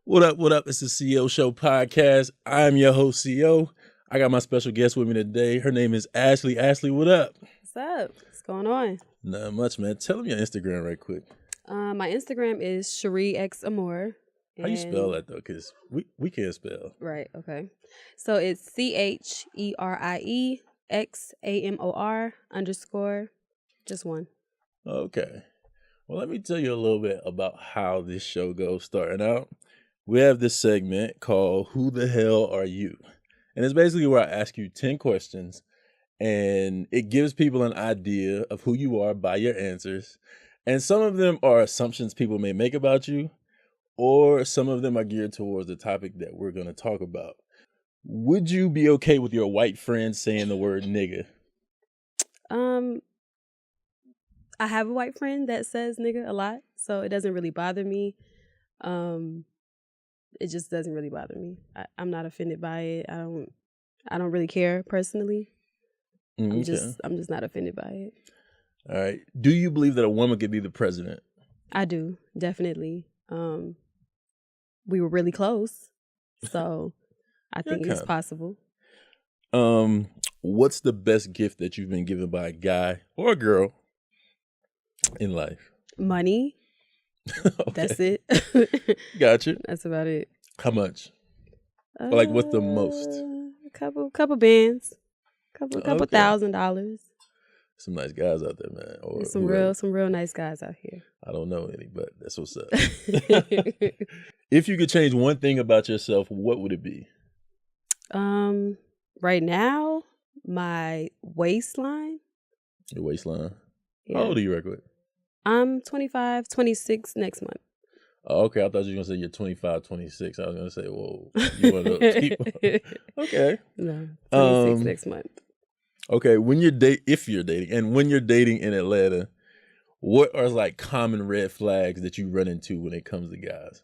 What up? What up? It's the CEO Show podcast. I'm your host, CEO. I got my special guest with me today. Her name is Ashley. Ashley, what up? What's up? What's going on? Not much, man. Tell them your Instagram right quick. My Instagram is Cherie X Amore. How you spell that though? Because we can't spell. Right. Okay. So it's CherieXAMOR_, just one. Okay. Well, let me tell you a little bit about how this show goes. Starting out, we have this segment called "Who the Hell Are You?" And it's basically where I ask you 10 questions, and it gives people an idea of who you are by your answers. And some of them are assumptions people may make about you, or some of them are geared towards the topic that we're going to talk about. Would you be okay with your white friend saying the word nigga? I have a white friend that says nigga a lot, so it doesn't really bother me. It just doesn't really bother me. I'm not offended by it. I don't really care personally. I'm just not offended by it. All right. Do you believe that a woman could be the president? I do, definitely. We were really close, so I think it's possible. What's the best gift that you've been given by a guy or a girl in life? Money. Okay. That's it. Gotcha. That's about it. How much? Like what's the most? A couple bands, couple $1,000. Some nice guys out there, man. Or some real nice guys out here. I don't know any, but that's what's up. If you could change one thing about yourself, what would it be? Right now, my waistline. Your waistline? Yeah. How old are you, real quick? I'm 25, 26 next month. Oh, okay. I thought you were going to say you're 25, 26. I was going to say, whoa, you want to keep Okay. No, 26 next month. Okay, if you're dating, and when you're dating in Atlanta, what are like common red flags that you run into when it comes to guys?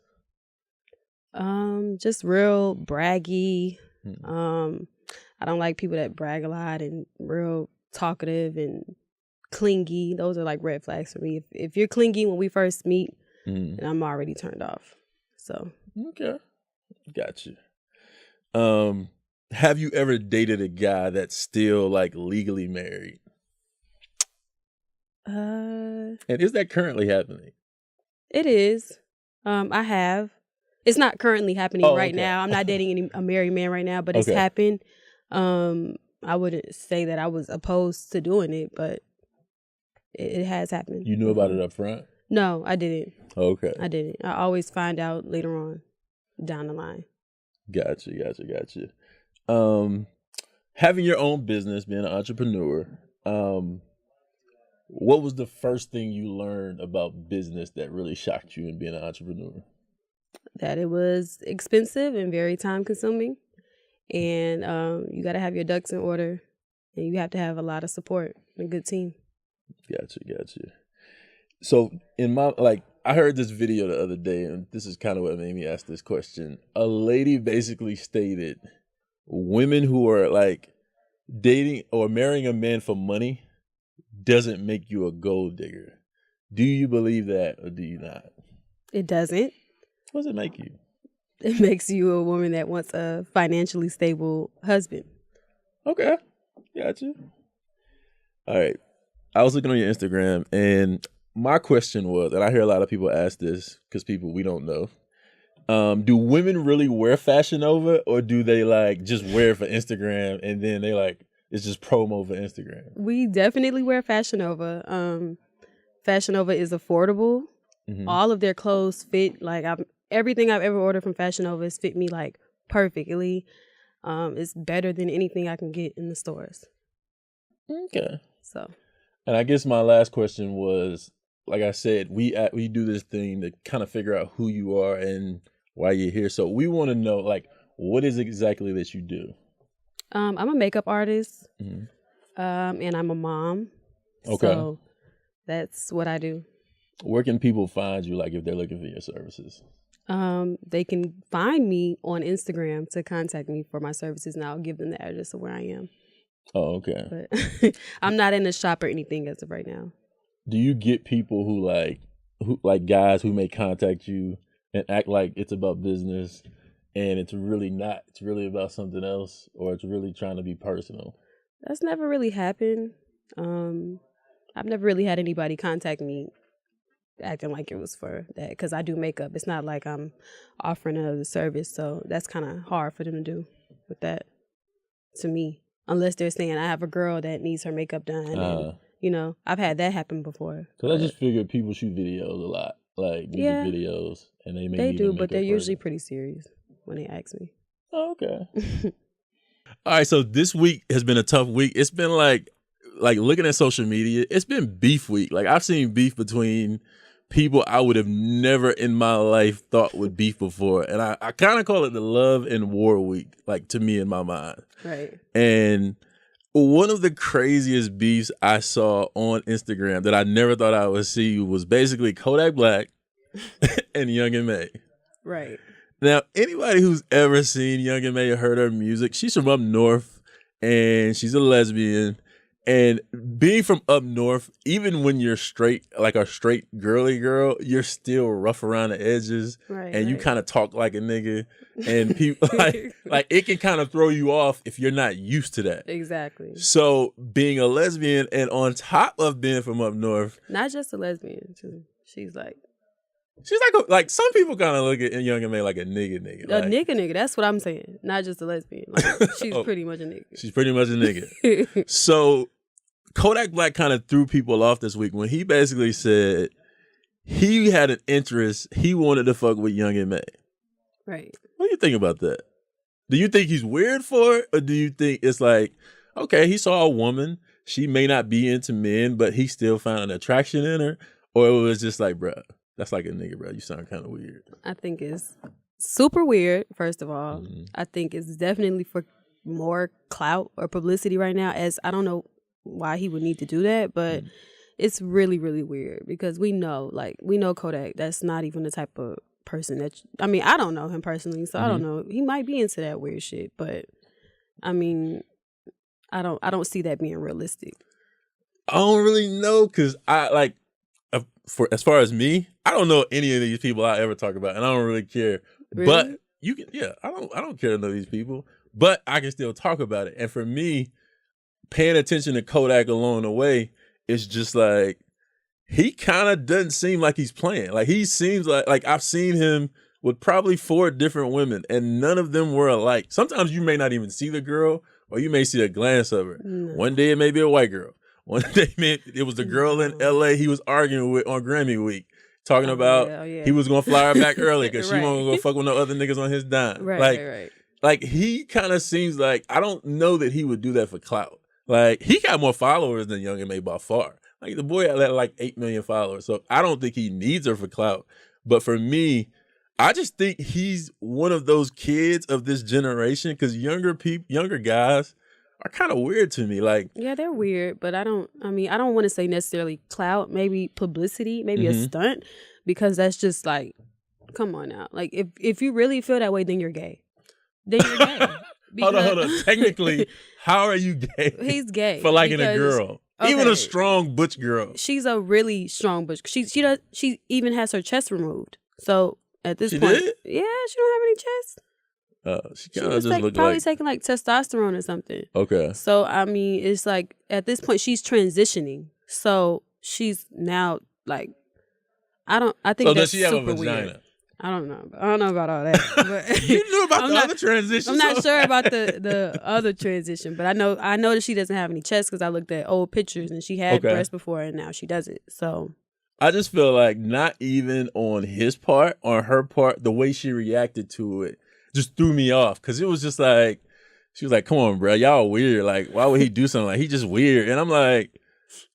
Just real braggy. I don't like people that brag a lot and real talkative and clingy. Those are like red flags for me. If you're clingy when we first meet, then I'm already turned off. So okay, got you. Have you ever dated a guy that's still like legally married? And is that currently happening? It is. I have. It's not currently happening right now. I'm not dating a married man right now, but it's happened. I wouldn't say that I was opposed to doing it, but it has happened. You knew about it up front? No, I didn't. Okay. I didn't. I always find out later on down the line. Gotcha. Having your own business, being an entrepreneur, what was the first thing you learned about business that really shocked you in being an entrepreneur? That it was expensive and very time consuming, and you got to have your ducks in order, and you have to have a lot of support and a good team. Gotcha. So I heard this video the other day, and this is kind of what made me ask this question. A lady basically stated, women who are like dating or marrying a man for money doesn't make you a gold digger. Do you believe that or do you not? It doesn't. What does it make you? It makes you a woman that wants a financially stable husband. Okay. Gotcha. All right. I was looking on your Instagram, and my question was, and I hear a lot of people ask this because people we don't know, do women really wear Fashion Nova, or do they like just wear it for Instagram and then they like it's just promo for Instagram? We definitely wear Fashion Nova. Fashion Nova is affordable. Mm-hmm. All of their clothes fit. Like everything I've ever ordered from Fashion Nova has fit me like perfectly. It's better than anything I can get in the stores. Okay. So. And I guess my last question was, like I said, we do this thing to kind of figure out who you are and why you're here. So we want to know, like, what is it exactly that you do? I'm a makeup artist, and I'm a mom. Okay. So that's what I do. Where can people find you, like, if they're looking for your services? They can find me on Instagram to contact me for my services, and I'll give them the address of where I am. Oh, okay. But I'm not in the shop or anything as of right now. Do you get people who like guys who may contact you and act like it's about business, and it's really not. It's really about something else, or it's really trying to be personal. That's never really happened. I've never really had anybody contact me acting like it was for that, because I do makeup. It's not like I'm offering another service, so that's kind of hard for them to do with that, to me, unless they're saying I have a girl that needs her makeup done. And, you know, I've had that happen before. Because I just figured people shoot videos a lot, like music videos, and they do, but they're usually pretty serious when they ask me. Oh, okay. All right, so this week has been a tough week. It's been like looking at social media, it's been beef week. Like, I've seen beef between people I would have never in my life thought would beef before. And I kind of call it the love and war week, like, to me, in my mind. Right. And one of the craziest beefs I saw on Instagram that I never thought I would see was basically Kodak Black and Young M.A. Right. Now, anybody who's ever seen Young M.A or heard her music, she's from up north and she's a lesbian. And being from up north, even when you're straight, like a straight girly girl, you're still rough around the edges, and you kind of talk like a nigga, and people like it can kind of throw you off if you're not used to that. Exactly. So being a lesbian, and on top of being from up north, not just a lesbian too. She's like some people kind of look at Young M.A like a nigga. A nigga. That's what I'm saying. Not just a lesbian. Like, she's pretty much a nigga. She's pretty much a nigga. So Kodak Black kind of threw people off this week when he basically said he had an interest. He wanted to fuck with Young M.A. Right. What do you think about that? Do you think he's weird for it, or do you think it's like, okay, he saw a woman, she may not be into men, but he still found an attraction in her, or it was just like, bruh, that's like a nigga, bro. You sound kind of weird. I think it's super weird, first of all. Mm-hmm. I think it's definitely for more clout or publicity right now, as I don't know why he would need to do that, but it's really, really weird because we know Kodak, that's not even the type of person that, I mean, I don't know him personally, so I don't know. He might be into that weird shit, but I mean, I don't see that being realistic. I don't really know, because as far as me, I don't know any of these people I ever talk about, and I don't really care. Really? But you can, I don't care to know these people, but I can still talk about it. And for me, paying attention to Kodak along the way, it's just like, he kind of doesn't seem like he's playing. Like, he seems like I've seen him with probably 4 different women, and none of them were alike. Sometimes you may not even see the girl, or you may see a glance of her. One day it may be a white girl. One day it was the girl in L.A. he was arguing with on Grammy week, talking about he was going to fly her back early because she wasn't going to fuck with no other niggas on his dime. Right. Like, he kind of seems like, I don't know that he would do that for clout. Like, he got more followers than Young M.A by far. Like, the boy had like 8 million followers. So I don't think he needs her for clout. But for me, I just think he's one of those kids of this generation, because younger guys are kind of weird to me. Like, yeah, they're weird, but I don't want to say necessarily clout, maybe publicity, maybe a stunt, because that's just like, come on now. Like, if you really feel that way, then you're gay. Then you're gay. Hold on. Technically, how are you gay? He's gay for liking a girl. Okay. Even a strong butch girl. She's a really strong butch. She even has her chest removed. So at this point, did? Yeah, she don't have any chest. She kind of just looked probably taking like testosterone or something. Okay. So I mean, it's like at this point she's transitioning. So she's now like, I think so that's does she have super a vagina? Weird. I don't know about all that. But you knew about the other transition. I'm not sure about the other transition, but I know that she doesn't have any chest because I looked at old pictures and she had breasts before and now she doesn't. So I just feel like not even on his part, on her part, the way she reacted to it just threw me off, because it was just like, she was like, "Come on, bro, y'all weird. Like, why would he do something like? He just weird." And I'm like,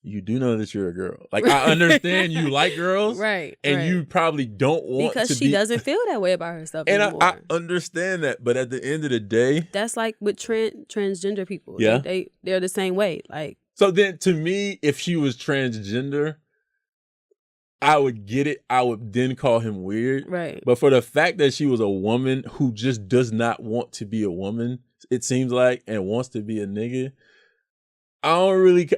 you do know that you're a girl. Like, I understand you like girls. Right. And you probably don't want because to she doesn't feel that way about herself and anymore. I understand that. But at the end of the day, that's like with transgender people. Yeah. They're the same way. Like, so then to me, if she was transgender, I would get it. I would then call him weird. Right. But for the fact that she was a woman who just does not want to be a woman, it seems like, and wants to be a nigga, I don't really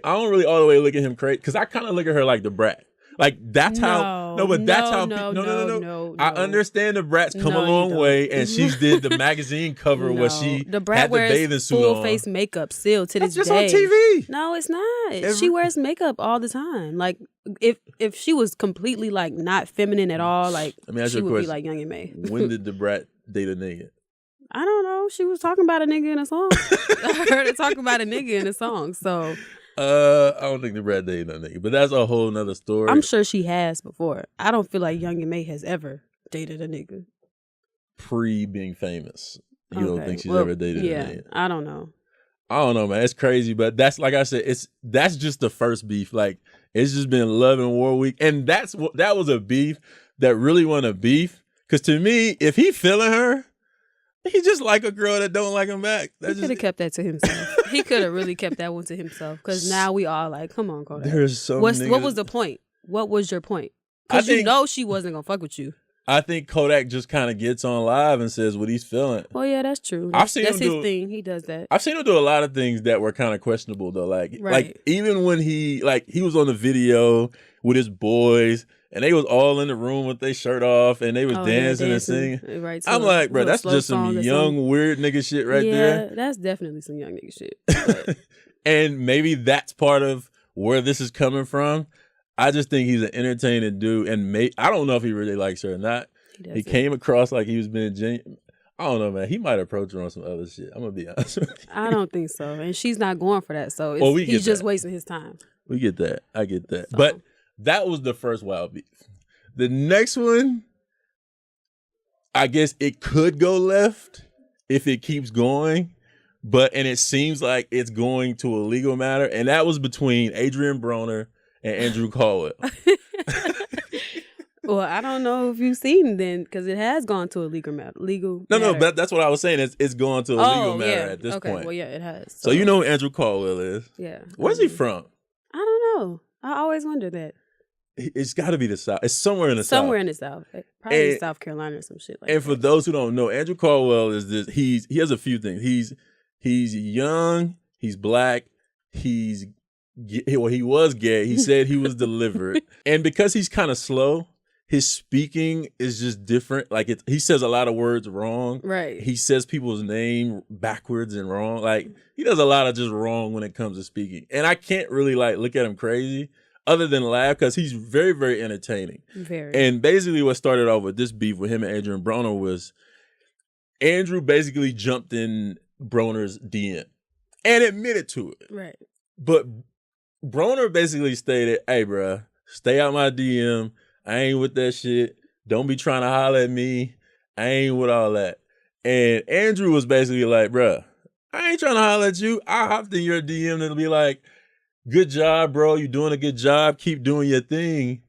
all the way look at him crazy, because I kind of look at her like the brat. Like that's how. No, but that's how. No. I understand the Brat's come a long way, and she did the magazine cover where she the Brat had the wears bathing suit on. full face makeup still to this day. That's just on TV. No, it's not. She wears makeup all the time. Like if she was completely like not feminine at all, like she would be like Young M.A. When did the Brat date a nigga? I don't know. She was talking about a nigga in a song. I heard her talking about a nigga in a song. So I don't think the Brat dated a nigga, but that's a whole nother story. I'm sure she has before. I don't feel like Young M.A. has ever dated a nigga. Pre being famous. You don't think she's ever dated a nigga? I don't know. I don't know, man. It's crazy, but that's like I said, that's just the first beef. Like it's just been Love and War Week, and that was a beef that really wasn't a beef. Because to me, if he feeling her, he just like a girl that don't like him back. He could have kept that to himself. He could have really kept that one to himself. Because now we all like, come on, Kodak. There's so what was the point? What was your point? Because you know she wasn't gonna fuck with you. I think Kodak just kind of gets on live and says what he's feeling. Well, yeah, that's true. That's his thing. He does that. I've seen him do a lot of things that were kind of questionable though. Like even when he was on the video with his boys and they was all in the room with their shirt off and they was dancing and singing. Right, I'm like, bro, that's just some young weird nigga shit right there. Yeah, that's definitely some young nigga shit. And maybe that's part of where this is coming from. I just think he's an entertaining dude, and I don't know if he really likes her or not. He came across like he was being genuine. I don't know, man. He might approach her on some other shit. I'm gonna be honest with you. I don't think so, and she's not going for that. So he's just wasting his time. We get that. I get that. So. But that was the first wild beef. The next one, I guess it could go left if it keeps going, and it seems like it's going to a legal matter, and that was between Adrian Broner and Andrew Caldwell. Well, I don't know if you've seen then, because it has gone to a legal matter. No, but that's what I was saying. It's going to a legal matter at this point. Well, yeah, it has. So you know who Andrew Caldwell is? Yeah. Where's he from? I don't know. I always wonder that. It's got to be the South. It's somewhere in the South. Somewhere in the South. Probably South Carolina or some shit like that. And for those who don't know, Andrew Caldwell is this. He has a few things. He's young. He's black. He was gay. He said he was delivered. And because he's kind of slow, his speaking is just different. Like he says a lot of words wrong. Right. He says people's name backwards and wrong. Like he does a lot of just wrong when it comes to speaking. And I can't really look at him crazy other than laugh because he's very, very entertaining. Very. And basically what started off with this beef with him and Adrian Broner was Andrew basically jumped in Broner's DM and admitted to it. Right. But Broner basically stated, hey, bro, stay out my DM. I ain't with that shit. Don't be trying to holler at me. I ain't with all that. And Andrew was basically like, bro, I ain't trying to holler at you. I hopped in your DM and it'll be like, good job, bro. You're doing a good job. Keep doing your thing.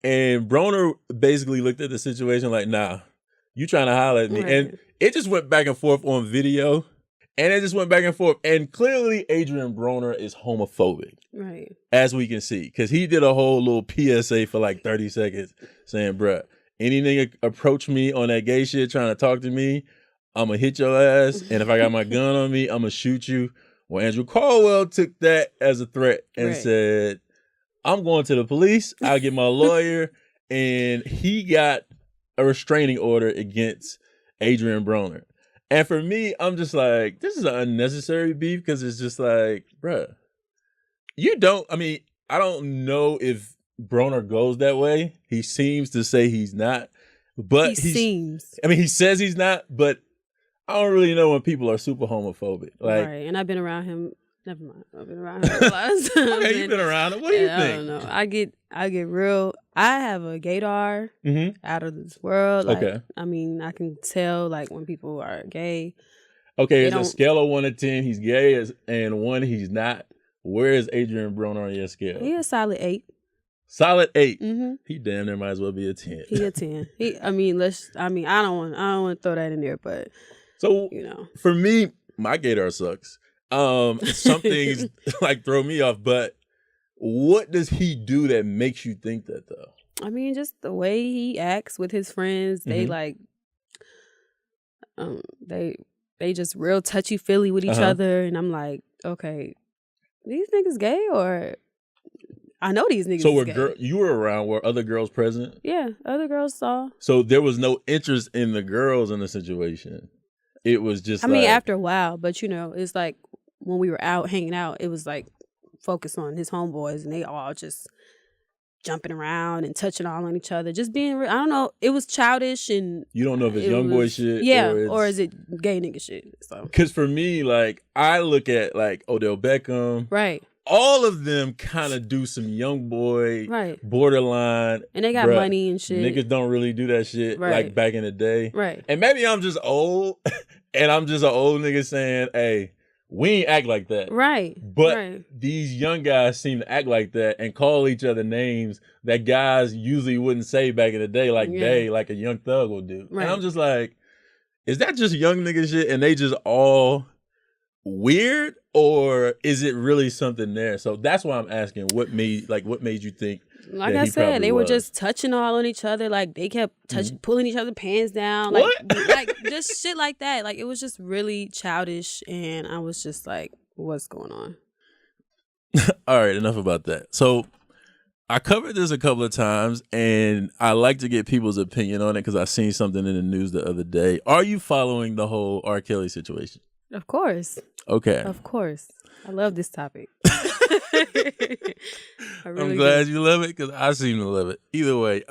And Broner basically looked at the situation like, nah, you trying to holler at me. Right. And it just went back and forth on video. And it just went back and forth. And clearly Adrian Broner is homophobic. Right. As we can see. Because he did a whole little PSA for 30 seconds saying, bruh, any nigga approach me on that gay shit trying to talk to me, I'm going to hit your ass. And if I got my gun on me, I'm going to shoot you. Well, Andrew Caldwell took that as a threat and said, I'm going to the police. I'll get my lawyer. And he got a restraining order against Adrian Broner. And for me, I'm just like, this is an unnecessary beef because it's just like, bruh, I don't know if Broner goes that way. He seems to say he's not. But he says he's not, but I don't really know when people are super homophobic. Right, and I've been around him. Never mind. I've been around him a lot of times. Okay, you've been around him. What do you think? I don't know. I get real. I have a gaydar out of this world. Okay. I can tell when people are gay. Okay, it's a scale of 1 to 10. He's gay and 1 he's not. Where is Adrian Broner on your scale? He a solid 8. Solid 8. Mm-hmm. He damn near might as well be a 10. He a 10. I don't want to throw that in there, but so for me, my gaydar sucks. Some things throw me off, but what does he do that makes you think that though? Just the way he acts with his friends. They they just real touchy feely with each other, and I'm like, okay, these niggas gay or I know these niggas. So is gay. you were around? Were other girls present? Yeah, other girls saw. So there was no interest in the girls in the situation. It was just. I mean, after a while, but it's like when we were out hanging out, it was like focused on his homeboys, and they all just jumping around and touching all on each other, just being. I don't know. It was childish, and you don't know if it's young boy shit. Yeah, or is it gay nigga shit? So, because for me, like I look at like Odell Beckham, right. All of them kind of do some young boy, right, borderline, and they got money and shit. Niggas don't really do that shit like back in the day, right? And maybe I'm just old, and I'm just an old nigga saying, "Hey, we ain't act like that," right? But these young guys seem to act like that and call each other names that guys usually wouldn't say back in the day, like they, like a Young Thug will do. Right. And I'm just like, is that just young nigga shit? And they just all weird, or is it really something there? So that's why I'm asking, what made you think? Like I said, they were just touching all on each other. Like they kept pulling each other's pants down. Like, like just shit like that. Like it was just really childish, and I was just like, what's going on? All right, enough about that. So I covered this a couple of times, and I like to get people's opinion on it because I seen something in the news the other day. Are you following the whole R. Kelly situation? Of course. Okay. Of course. I love this topic. I'm glad you love it because I seem to love it. Either way,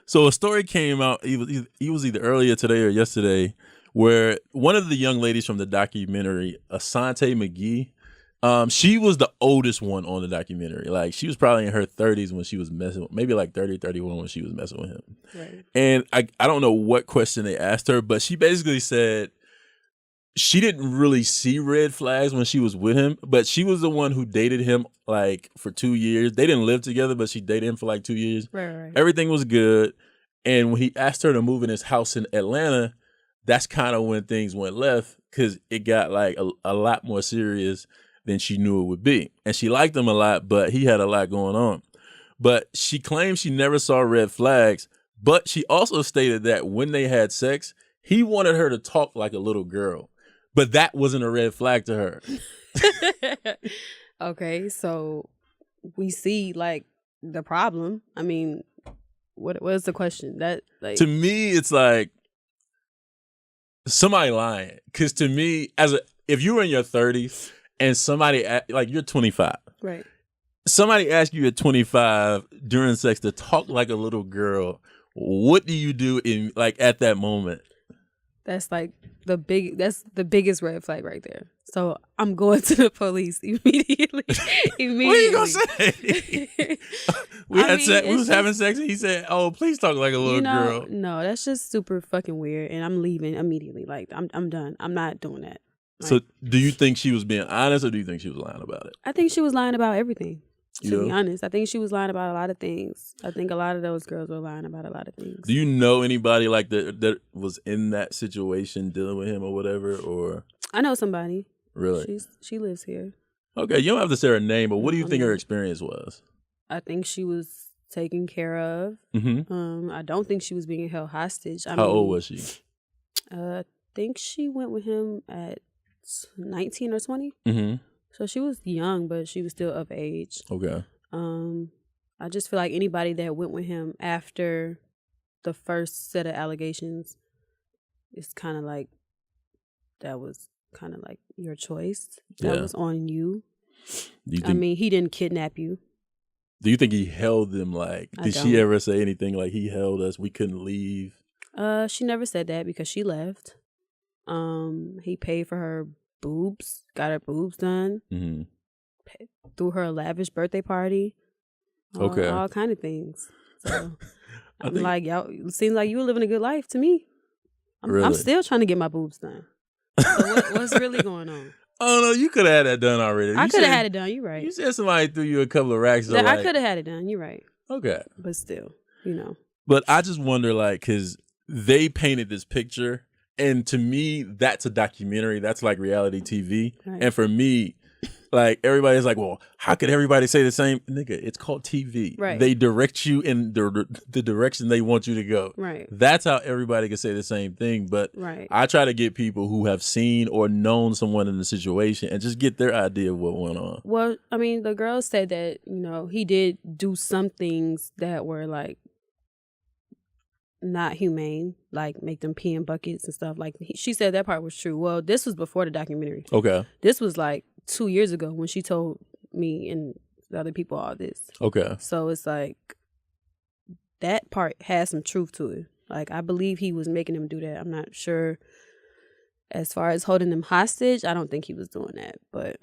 so a story came out. It was either earlier today or yesterday, where one of the young ladies from the documentary, Asante McGee, she was the oldest one on the documentary. Like she was probably in her 30s when she was messing with, maybe like 30, 31 when she was messing with him. Right. And I don't know what question they asked her, but she basically said she didn't really see red flags when she was with him, but she was the one who dated him like for 2 years. They didn't live together, but she dated him for like 2 years. Right. Everything was good. And when he asked her to move in his house in Atlanta, that's kind of when things went left because it got like a lot more serious than she knew it would be. And she liked him a lot, but he had a lot going on. But she claimed she never saw red flags, but she also stated that when they had sex, he wanted her to talk like a little girl. But that wasn't a red flag to her. Okay, so we see like the problem. I mean, what is the question? That like to me, it's like somebody lying. Because to me, if you were in your 30s and somebody like you're 25, right? Somebody asks you at 25 during sex to talk like a little girl. What do you do in like at that moment? That's like the biggest red flag right there. So I'm going to the police immediately. What are you gonna say? We was having sex and he said, "Oh, please talk like a little girl." No, that's just super fucking weird, and I'm leaving immediately. Like I'm done. I'm not doing that. Like, so do you think she was being honest, or do you think she was lying about it? I think she was lying about everything. To be honest, I think she was lying about a lot of things. I think a lot of those girls were lying about a lot of things. Do you know anybody like that was in that situation dealing with him or whatever? Or I know somebody. Really? She lives here. Okay, you don't have to say her name, but what do you think her experience was? I think she was taken care of. Mm-hmm. I don't think she was being held hostage. How old was she? I think she went with him at 19 or 20. Mm-hmm. So she was young, but she was still of age. Okay. I just feel like anybody that went with him after the first set of allegations, it's kind of like that was kind of like your choice. That was on you. I mean, he didn't kidnap you. Do you think he held them? Like, did she ever say anything like he held us, we couldn't leave? She never said that because she left. He paid for her boobs, got her boobs done, threw her a lavish birthday party, all kind of things. So I'm like, y'all, it seems like you were living a good life to me. I'm still trying to get my boobs done. So what's really going on? Oh no, you could have had that done already. I could have had it done. You're right. You said somebody threw you a couple of racks. I could have had it done. You're right. Okay, but still, But I just wonder, like, because they painted this picture. And to me, that's a documentary. That's like reality TV. Right. And for me, Like, everybody's like, well, how could everybody say the same? Nigga, it's called TV. Right. They direct you in the direction they want you to go. Right. That's how everybody can say the same thing. But right. I try to get people who have seen or known someone in the situation and just get their idea of what went on. Well, I mean, the girl said that, you know, he did do some things that were like not humane, like make them pee in buckets and stuff. Like, she said that part was true. Well, this was before the documentary. Okay. This was like 2 years ago when she told me and the other people all this. Okay. So it's like that part has some truth to it. Like, I believe he was making them do that. I'm not sure as far as holding them hostage. I don't think he was doing that, but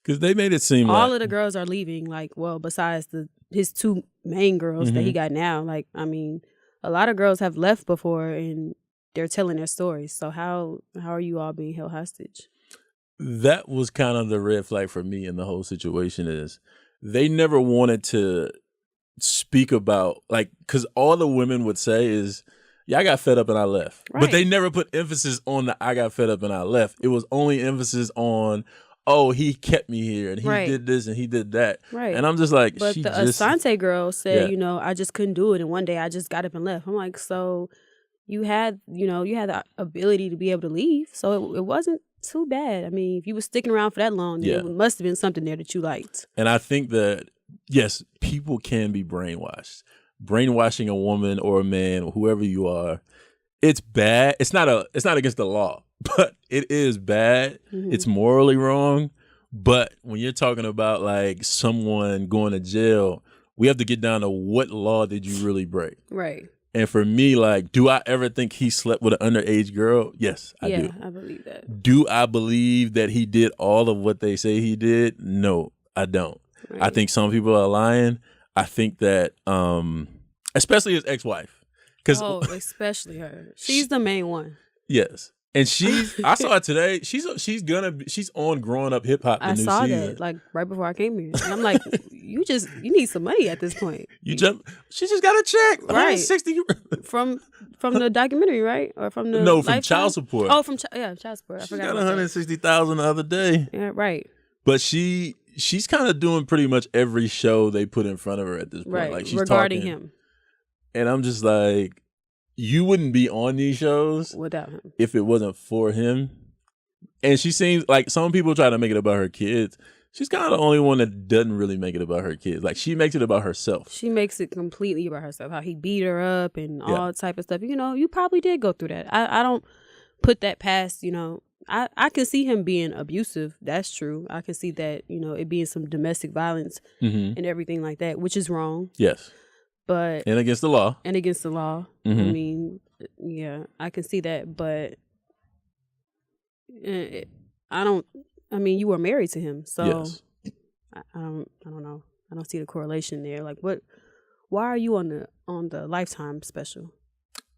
because they made it seem all like of the girls are leaving. Like, well, besides his two main girls that he got now. Like, I mean, a lot of girls have left before and they're telling their stories. So how are you all being held hostage? That was kind of the red flag for me in the whole situation is they never wanted to speak about, like, because all the women would say is, yeah, I got fed up and I left. Right. But they never put emphasis on the I got fed up and I left. It was only emphasis on, oh, he kept me here and he did this and he did that. Right. And I'm just like, but the Asante girl said, you know, I just couldn't do it. And one day I just got up and left. I'm like, so you had the ability to be able to leave. So it wasn't too bad. I mean, if you were sticking around for that long, then it must have been something there that you liked. And I think that, yes, people can be brainwashed. Brainwashing a woman or a man, whoever you are, it's bad. It's not against the law, but it is bad. Mm-hmm. It's morally wrong. But when you're talking about like someone going to jail, we have to get down to what law did you really break? Right. And for me, like, do I ever think he slept with an underage girl? Yes, I do. Yeah, I believe that. Do I believe that he did all of what they say he did? No, I don't. Right. I think some people are lying. I think that, especially his ex-wife. Especially her. She's the main one. Yes. And I saw it today. She's on Growing Up Hip Hop. I saw that like right before I came here, and I'm like, you need some money at this point. She just got a check, right? 60 from the documentary, right? Or from the from child support. Oh, from child support. I forgot. She got 160,000 the other day. Yeah, right. But she's kind of doing pretty much every show they put in front of her at this point. Right. Like, she's regarding talking, him. And I'm just like, you wouldn't be on these shows without him if it wasn't for him. And she seems like some people try to make it about her kids. She's kind of the only one that doesn't really make it about her kids. Like, she makes it about herself. She makes it completely about herself. How he beat her up and all type of stuff. You know, you probably did go through that. I don't put that past, you know. I can see him being abusive. That's true. I can see that, you know, it being some domestic violence and everything like that, which is wrong. Yes. And against the law. I mean, yeah, I can see that. But I mean, you were married to him. So yes. I don't know. I don't see the correlation there. Like, why are you on the Lifetime special?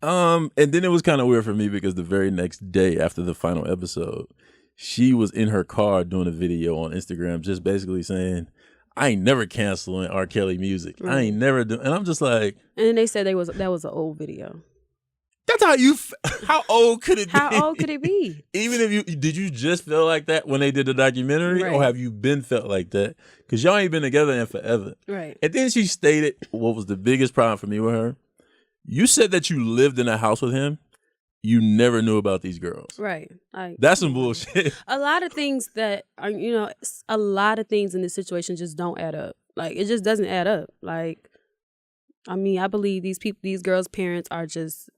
And then it was kind of weird for me because the very next day after the final episode, she was in her car doing a video on Instagram, just basically saying, I ain't never canceling R. Kelly music. Right. I ain't never doing, and I'm just like. And then they said that was an old video. That's how old could it be? How old could it be? Even if did you just feel like that when they did the documentary? Right. Or have you been felt like that? Because y'all ain't been together in forever. Right. And then she stated what was the biggest problem for me with her. You said that you lived in a house with him. You never knew about these girls. Right. That's some bullshit. A lot of things that are, you know, a lot of things in this situation just don't add up. Like, it just doesn't add up. Like, I mean, I believe these girls' parents are just,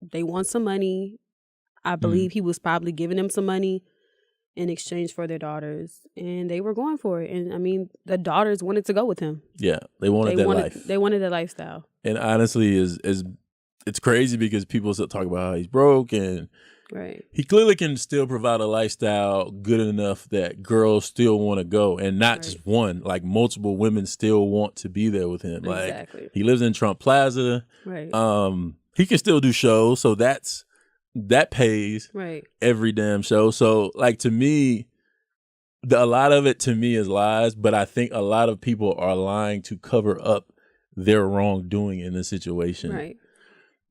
they want some money. I believe he was probably giving them some money in exchange for their daughters, and they were going for it. And I mean, the daughters wanted to go with him. Yeah, they wanted that life. They wanted that lifestyle. And honestly, it's crazy because people still talk about how he's broke, and right. He clearly can still provide a lifestyle good enough that girls still want to go, and not just one, like multiple women still want to be there with him. Exactly. Like, he lives in Trump Plaza. Right. He can still do shows, so that pays every damn show. So, like, to me, a lot of it to me is lies, but I think a lot of people are lying to cover up their wrongdoing in the situation. Right.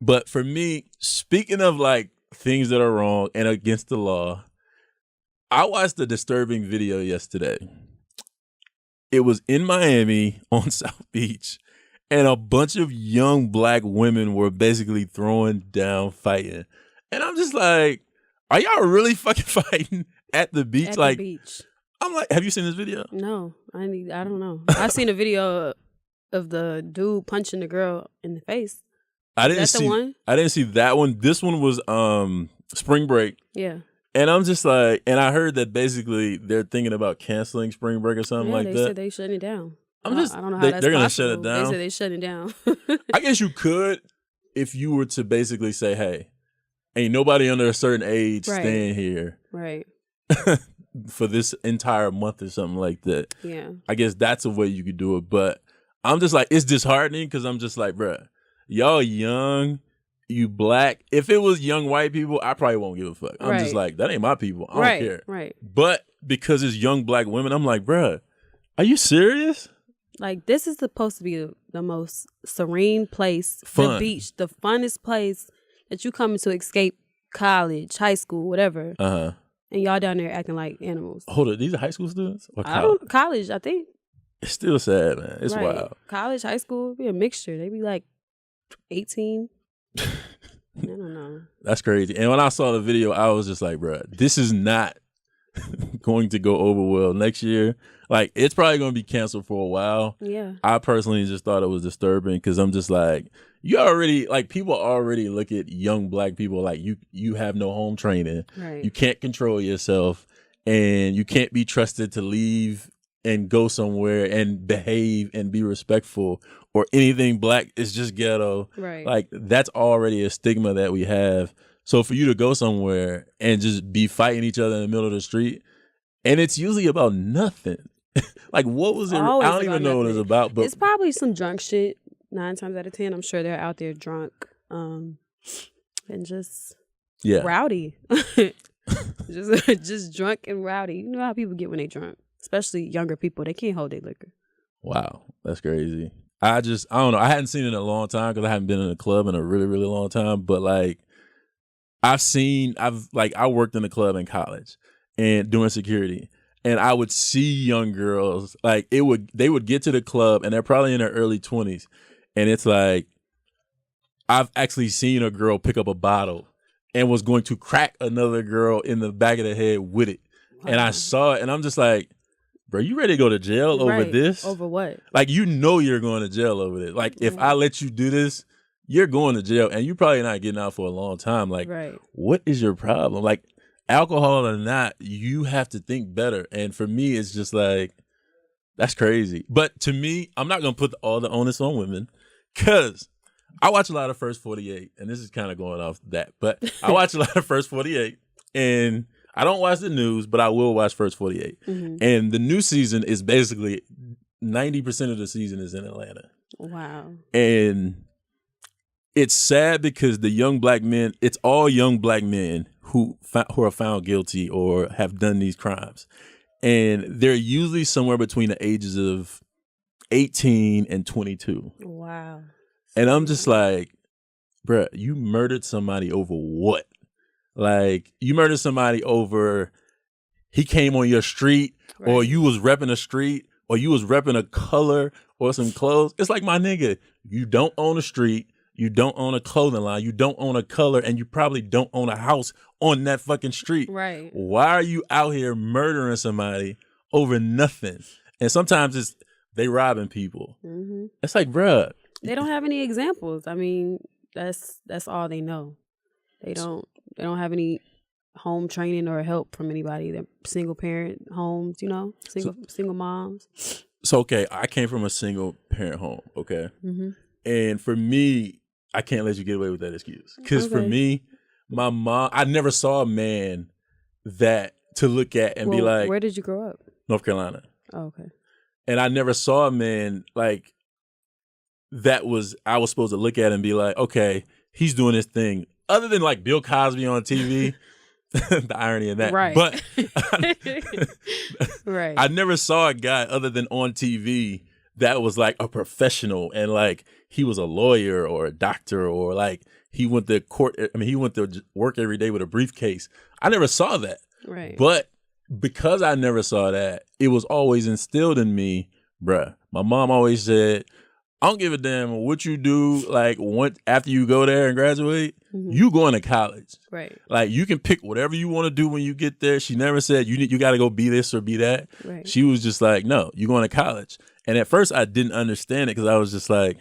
But for me, speaking of like things that are wrong and against the law, I watched a disturbing video yesterday. It was in Miami on South Beach, and a bunch of young black women were basically throwing down, fighting. And I'm just like, are y'all really fucking fighting at the beach? At like, the beach. I'm like, have you seen this video? No, I don't know. I've seen a video of the dude punching the girl in the face. I didn't see that one. This one was spring break. Yeah. And I'm just like, and I heard that basically they're thinking about canceling spring break or something like that. They said they shutting it down. I don't know how that's they're going to possible. shut it down. They said they shutting it down. I guess you could if you were to basically say, hey, ain't nobody under a certain age staying here. Right. For this entire month or something like that. Yeah. I guess that's a way you could do it. But I'm just like, it's disheartening because I'm just like, bruh, y'all young, you black. If it was young white people, I probably won't give a fuck. I'm just like, that ain't my people. I don't care. Right. But because it's young black women, I'm like, bruh, are you serious? Like, this is supposed to be the most serene place, Fun. The beach, the funnest place that you come to escape college, high school, whatever. Uh-huh. And y'all down there acting like animals. Hold on, these are high school students? Or college, I think. It's still sad, man. It's wild. College, high school, be a mixture. They be like 18. I don't know. That's crazy. And when I saw the video, I was just like, bruh, this is not going to go over well next year. Like, it's probably going to be canceled for a while. Yeah. I personally just thought it was disturbing because I'm just like, people already look at young black people like you have no home training. Right. You can't control yourself and you can't be trusted to leave and go somewhere and behave and be respectful or anything black is just ghetto. Right. Like, that's already a stigma that we have. So for you to go somewhere and just be fighting each other in the middle of the street, and it's usually about nothing. Like, what was it? I don't even know what it was about. But it's probably some drunk shit. 9 times out of 10, I'm sure they're out there drunk, and just rowdy. just drunk and rowdy. You know how people get when they drunk, especially younger people. They can't hold their liquor. Wow, that's crazy. I don't know. I hadn't seen it in a long time because I haven't been in a club in a really, really long time. But like, I worked in a club in college and doing security. And I would see young girls, like they would get to the club and they're probably in their early 20s. And it's like, I've actually seen a girl pick up a bottle and was going to crack another girl in the back of the head with it. Wow. And I saw it and I'm just like, bro, you ready to go to jail over this? Over what? Like, you're going to jail over this. Like, if I let you do this, you're going to jail and you're probably not getting out for a long time. Like, what is your problem? Like, alcohol or not, you have to think better. And for me, it's just like, that's crazy. But to me, I'm not going to put all the onus on women because I watch a lot of First 48, and this is kind of going off that. But I watch a lot of First 48, and I don't watch the news, but I will watch First 48. Mm-hmm. And the new season is basically 90% of the season is in Atlanta. Wow. And it's sad because the young black men, it's all young black men who are found guilty or have done these crimes. And they're usually somewhere between the ages of 18 and 22. Wow. And I'm just like, bruh, you murdered somebody over what? Like, you murdered somebody over he came on your street or you was repping a street or you was repping a color or some clothes. It's like, my nigga, you don't own a street. You don't own a clothing line. You don't own a color, and you probably don't own a house on that fucking street. Right. Why are you out here murdering somebody over nothing? And sometimes they robbing people. Mm-hmm. It's like, bruh. They don't have any examples. I mean, that's all they know. They don't have any home training or help from anybody. They're single parent homes, single moms. So, okay, I came from a single parent home, okay? Mm-hmm. And for me, I can't let you get away with that excuse. Because for me, my mom, I never saw a man that to look at and be like. Where did you grow up? North Carolina. Oh, okay. And I never saw a man like I was supposed to look at and be like, okay, he's doing his thing. Other than like Bill Cosby on TV. The irony of that. Right. But right. I never saw a guy other than on TV that was like a professional and like he was a lawyer or a doctor or like he went to court. I mean, he went to work every day with a briefcase. I never saw that. Right. But because I never saw that, it was always instilled in me, bruh. My mom always said, I don't give a damn what you do, like, after you go there and graduate, you going to college. Right. Like, you can pick whatever you want to do when you get there. She never said, you got to go be this or be that. Right. She was just like, no, you're going to college. And at first, I didn't understand it because I was just like,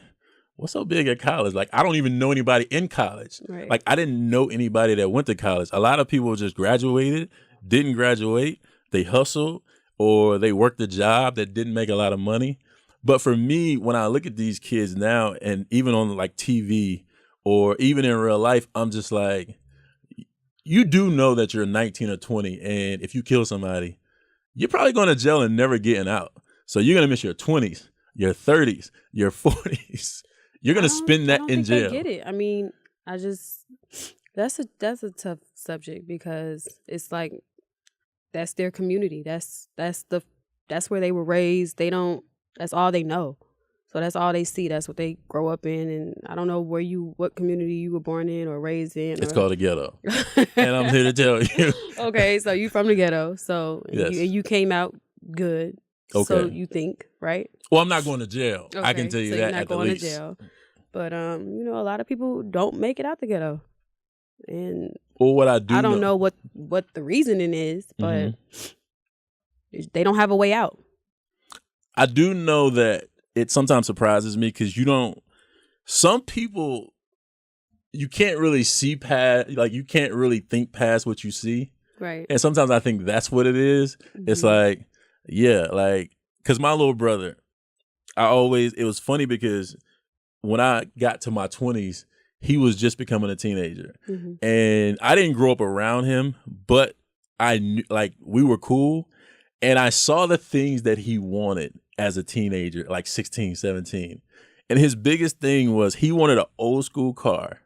what's so big at college? Like, I don't even know anybody in college. Right. Like, I didn't know anybody that went to college. A lot of people just graduated, didn't graduate, they hustled, or they worked a job that didn't make a lot of money. But for me, when I look at these kids now, and even on like TV or even in real life, I'm just like, you do know that you're 19 or 20, and if you kill somebody, you're probably going to jail and never getting out. So you're going to miss your 20s, your 30s, your 40s. You're going to spend that in jail. I get it. I mean, that's a tough subject because it's like that's their community. That's where they were raised. That's all they know. So that's all they see. That's what they grow up in. And I don't know what community you were born in or raised in. It's called a ghetto. And I'm here to tell you. Okay, so you from the ghetto. So yes. you came out good. Okay. So you think, right? Well, I'm not going to jail. Okay, I can tell you so that you're not at the going least. to jail. But a lot of people don't make it out the ghetto. And well, what I don't know what the reasoning is, but they don't have a way out. I do know that it sometimes surprises me because some people, you can't really see past, like you can't really think past what you see. Right. And sometimes I think that's what it is. It's like, yeah, like, because my little brother, it was funny because when I got to my 20s, he was just becoming a teenager. And I didn't grow up around him, but I knew, like, we were cool. And I saw the things that he wanted as a teenager, like 16, 17. And his biggest thing was he wanted an old school car.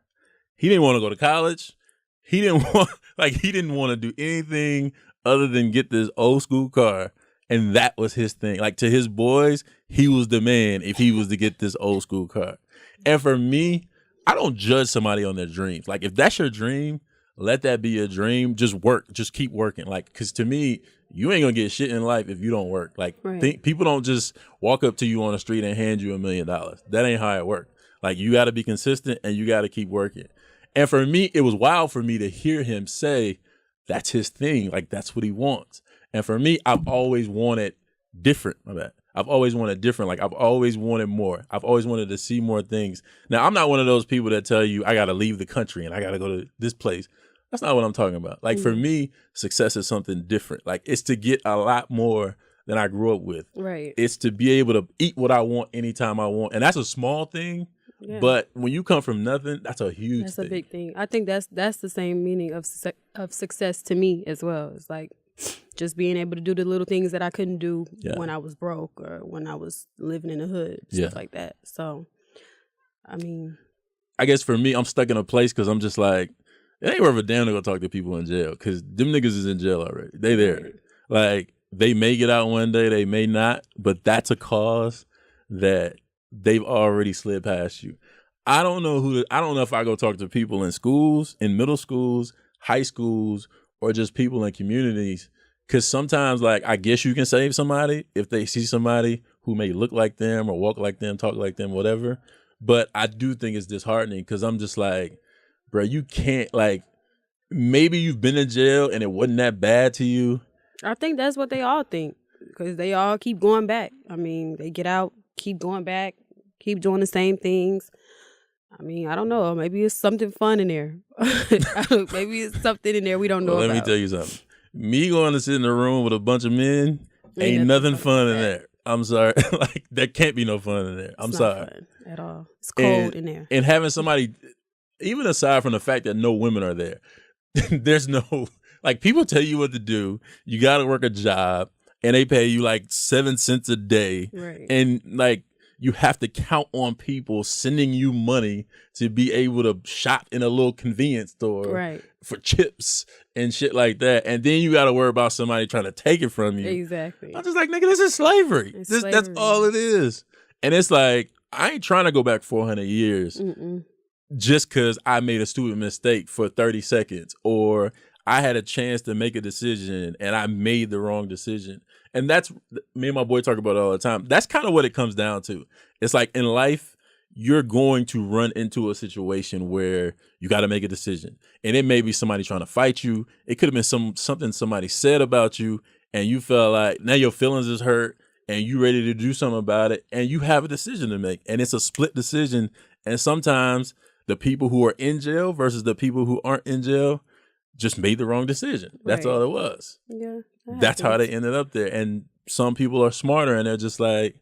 He didn't want to go to college. He didn't want to do anything other than get this old school car. And that was his thing. Like, to his boys, he was the man if he was to get this old school car. And for me, I don't judge somebody on their dreams. Like, if that's your dream, let that be your dream. Just work. Just keep working. Like, because to me, you ain't going to get shit in life if you don't work. Like, people don't just walk up to you on the street and hand you $1 million. That ain't how it works. Like, you got to be consistent and you got to keep working. And for me, it was wild for me to hear him say that's his thing. Like, that's what he wants. And for me, I've always wanted different. I've always wanted different. Like, I've always wanted more. I've always wanted to see more things. Now, I'm not one of those people that tell you I got to leave the country and I got to go to this place. That's not what I'm talking about. Like, for me, success is something different. Like, it's to get a lot more than I grew up with. Right. It's to be able to eat what I want anytime I want. And that's a small thing. Yeah. But when you come from nothing, that's a huge thing. That's a big thing. I think that's the same meaning of success to me as well. It's like just being able to do the little things that I couldn't do when I was broke or when I was living in the hood, stuff like that. So, I mean, I guess for me, I'm stuck in a place because I'm just like, it ain't worth a damn to go talk to people in jail because them niggas is in jail already. They there. Right. Like, they may get out one day, they may not, but that's a cause that they've already slid past you. I don't know if I go talk to people in schools, in middle schools, high schools, or just people in communities. Because sometimes, like, I guess you can save somebody if they see somebody who may look like them or walk like them, talk like them, whatever. But I do think it's disheartening because I'm just like, bro, you can't, like, maybe you've been in jail and it wasn't that bad to you. I think that's what they all think because they all keep going back. I mean, they get out, keep going back, keep doing the same things. I mean, I don't know. Maybe it's something fun in there. Maybe it's something in there we don't know about. Let me tell you something. Me going to sit in a room with a bunch of men ain't nothing fun in there. I'm sorry. Like, there can't be no fun in there. I'm sorry. Not fun at all. It's cold in there. And having somebody, even aside from the fact that no women are there, there's no, like, people tell you what to do. You got to work a job and they pay you like 7 cents a day. Right. And like, you have to count on people sending you money to be able to shop in a little convenience store for chips and shit like that. And then you got to worry about somebody trying to take it from you. Exactly. I'm just like, nigga, this is slavery. That's all it is. And it's like, I ain't trying to go back 400 years just because I made a stupid mistake for 30 seconds or I had a chance to make a decision and I made the wrong decision. And that's, me and my boy talk about it all the time. That's kind of what it comes down to. It's like in life, you're going to run into a situation where you got to make a decision. And it may be somebody trying to fight you. It could have been something somebody said about you, and you felt like now your feelings is hurt and you ready to do something about it, and you have a decision to make. And it's a split decision. And sometimes the people who are in jail versus the people who aren't in jail just made the wrong decision. That's all it was. Yeah. That's how they ended up there. And some people are smarter and they're just like,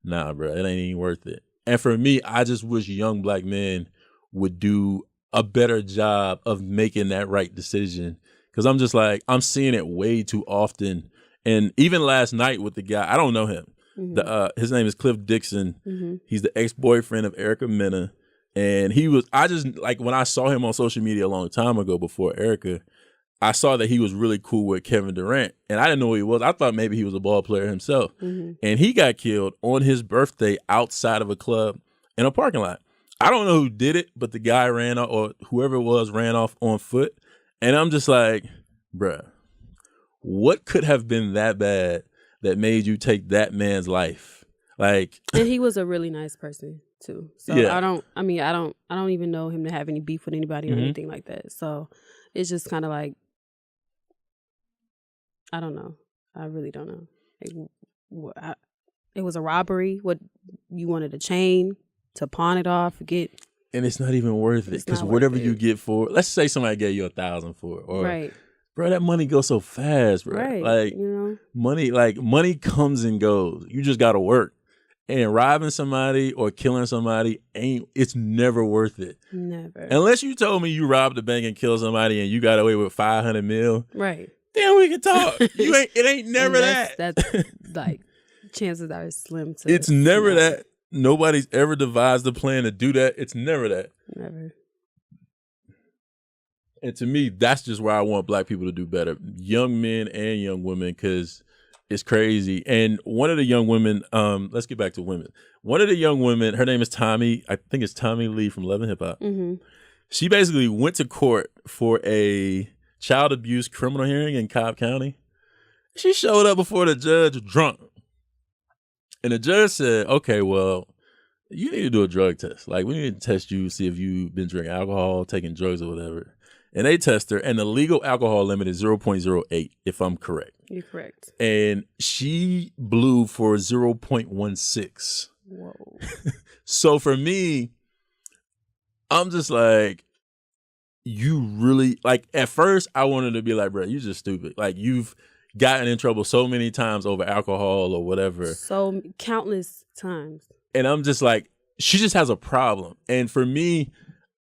nah, bro, it ain't even worth it. And for me, I just wish young black men would do a better job of making that right decision. Because I'm just like, I'm seeing it way too often. And even last night with the guy, I don't know him. Mm-hmm. His name is Cliff Dixon. Mm-hmm. He's the ex-boyfriend of Erica Mena. And I just, like, when I saw him on social media a long time ago before Erica, I saw that he was really cool with Kevin Durant. And I didn't know who he was. I thought maybe he was a ball player himself. Mm-hmm. And he got killed on his birthday outside of a club in a parking lot. I don't know who did it, but the guy ran off, or whoever it was ran off on foot. And I'm just like, bruh, what could have been that bad that made you take that man's life? Like, and he was a really nice person too. So yeah. I don't even know him to have any beef with anybody or anything like that. So it's just kind of like, I don't know. I really don't know. Like, it was a robbery. What, you wanted a chain to pawn it off, and it's not even worth it, because whatever you get for it, let's say somebody gave you $1,000 for it, or right. Bro, that money goes so fast, bro. Right. Like, you know? money comes and goes. You just gotta work. And robbing somebody or killing somebody it's never worth it. Never. Unless you told me you robbed a bank and killed somebody and you got away with $500 million. Right. Then we can talk. It ain't never that. That's like, chances are slim to it's never that. Nobody's ever devised a plan to do that. It's never that. Never. And to me, that's just where I want black people to do better. Young men and young women, because it's crazy. And one of the young women, let's get back to women. One of the young women, her name is Tommy. I think it's Tommy Lee from Love and Hip Hop. Mm-hmm. She basically went to court for a child abuse criminal hearing in Cobb County. She showed up before the judge drunk. And the judge said, okay, well, you need to do a drug test. Like, we need to test you, see if you've been drinking alcohol, taking drugs or whatever. And they test her, and the legal alcohol limit is 0.08, if I'm correct. You're correct. And she blew for 0.16. Whoa. So for me, I'm just like, you really, like, at first I wanted to be like, bro, you just stupid. Like, you've gotten in trouble so many times over alcohol or whatever. So countless times. And I'm just like, she just has a problem. And for me,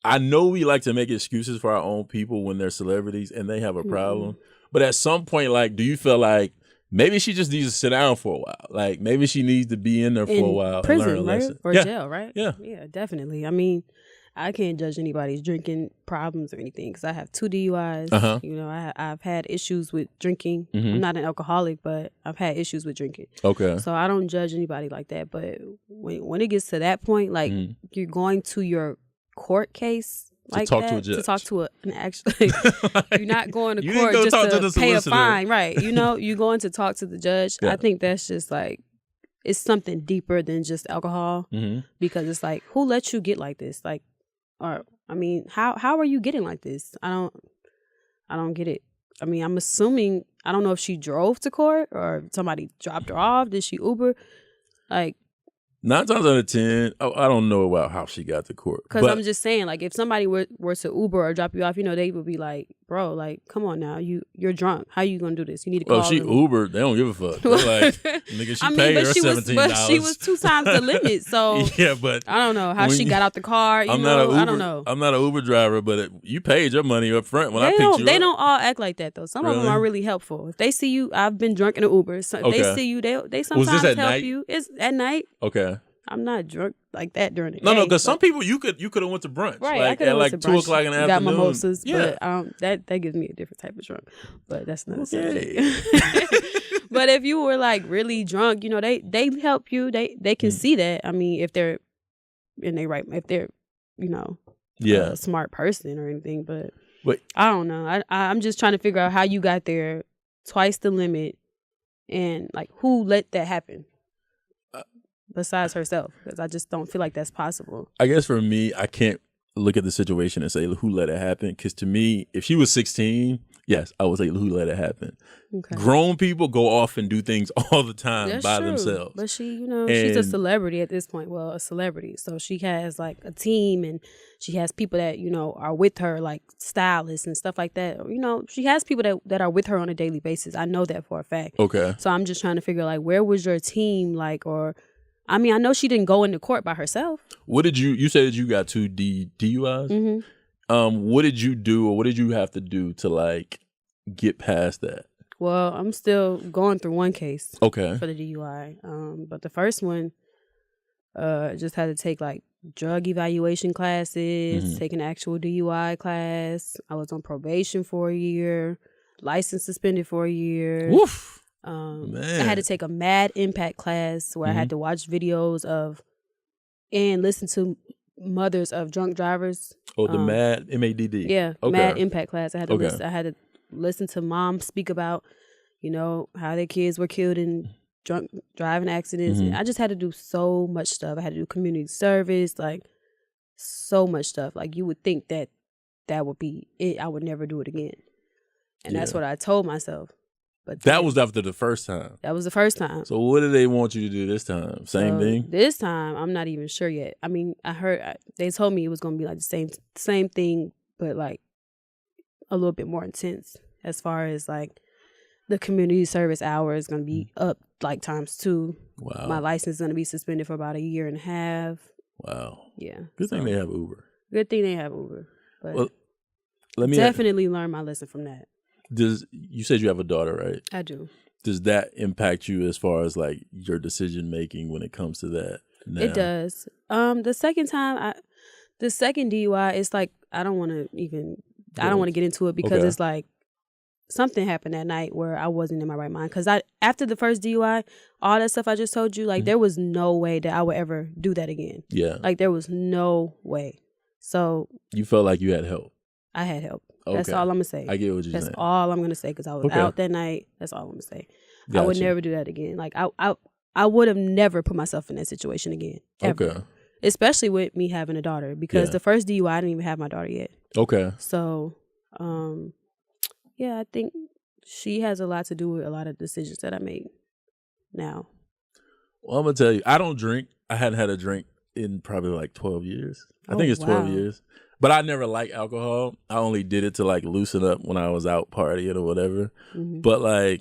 I know we like to make excuses for our own people when they're celebrities and they have a problem. Mm-hmm. But at some point, like, do you feel like maybe she just needs to sit down for a while? Like, maybe she needs to be in there for a while prison, and learn a lesson. Or jail, right? Yeah. Yeah, definitely. I mean, I can't judge anybody's drinking problems or anything because I have 2 DUIs. Uh-huh. You know, I've had issues with drinking. Mm-hmm. I'm not an alcoholic, but I've had issues with drinking. Okay. So I don't judge anybody like that. But when it gets to that point, like, you're going to your court case like to talk that, to a judge. to talk to an actually, you're not going to court just to pay a fine, right? You know, you're going to talk to the judge. Yeah. I think that's just like, it's something deeper than just alcohol, because it's like, who let you get like this? Like, or I mean, how are you getting like this? I don't get it. I mean, I'm assuming, I don't know if she drove to court or somebody dropped her off. Did she Uber? Like, 9 times out of 10, I don't know about how she got to court. Because I'm just saying, like, if somebody were to Uber or drop you off, you know, they would be like, bro, like, come on now, you're drunk. How you gonna do this? You need to call. Oh, she Ubered. They don't give a fuck. They're like, nigga, she paid her $17. But she was 2 times the limit. So yeah, but I don't know how she got out the car. I don't know. I'm not an Uber driver, but you paid your money up front when I picked you up. They don't all act like that though. Some of them are really helpful. If they see you, I've been drunk in an Uber. So if they see you, they sometimes help you. It's at night. Okay. I'm not drunk like that during the day. No, because some people you could have went to brunch, right? Like at like 2 o'clock in the afternoon. Got mimosas, yeah. But that gives me a different type of drunk. But that's not subject. But if you were like really drunk, you know, they help you. They can see that. I mean, if they're you know, a smart person or anything. But But I don't know. I'm just trying to figure out how you got there twice the limit, and like who let that happen besides herself, because I just don't feel like that's possible. I guess for me, I can't look at the situation and say who let it happen, because to me, if she was 16, yes, I would say who let it happen. Okay. Grown people go off and do things all the time that's by true. Themselves. But she, she's a celebrity at this point. Well, a celebrity. So she has like a team, and she has people that, are with her, like stylists and stuff like that. She has people that are with her on a daily basis. I know that for a fact. Okay. So I'm just trying to figure like, where was your team? Like, or, I mean, I know she didn't go into court by herself. What did you said you got 2 DUIs? Mm-hmm. What did you do, or what did you have to do to like get past that? Well, I'm still going through one case. Okay. For the DUI. But the first one, just had to take like drug evaluation classes, take an actual DUI class. I was on probation for a year, license suspended for a year. Woof. Man. I had to take a MAD impact class where I had to watch videos of and listen to mothers of drunk drivers. Oh, the MAD, MADD. Yeah, okay. MAD impact class. I had to listen to moms speak about, how their kids were killed in drunk driving accidents. And I just had to do so much stuff. I had to do community service, like so much stuff. Like you would think that would be it. I would never do it again. And that's what I told myself. But that was after the first time. That was the first time. So what do they want you to do this time? Same thing? This time, I'm not even sure yet. I mean, they told me it was going to be like the same thing, but like a little bit more intense as far as like the community service hour is going to be up like times 2. Wow. My license is going to be suspended for about a year and a half. Wow. Yeah. Good thing they have Uber. Good thing they have Uber. But well, let me definitely learn my lesson from that. You said you have a daughter, right? I do. Does that impact you as far as like your decision making when it comes to that now? It does. The second DUI, it's like I don't want to get into it because it's like something happened that night where I wasn't in my right mind. Because after the first DUI, all that stuff I just told you, like there was no way that I would ever do that again. Yeah. Like there was no way. So you felt like you had help. I had help. Okay. That's all I'm gonna say. I get what you're saying. That's all I'm gonna say because I was out that night. That's all I'm gonna say. Gotcha. I would never do that again. Like I would have never put myself in that situation again. Ever. Okay. Especially with me having a daughter, because the first DUI I didn't even have my daughter yet. Okay. So, I think she has a lot to do with a lot of decisions that I made now. Well, I'm gonna tell you, I don't drink. I hadn't had a drink in probably like 12 years. I think it's 12 years. But I never liked alcohol. I only did it to like loosen up when I was out partying or whatever. Mm-hmm. But like,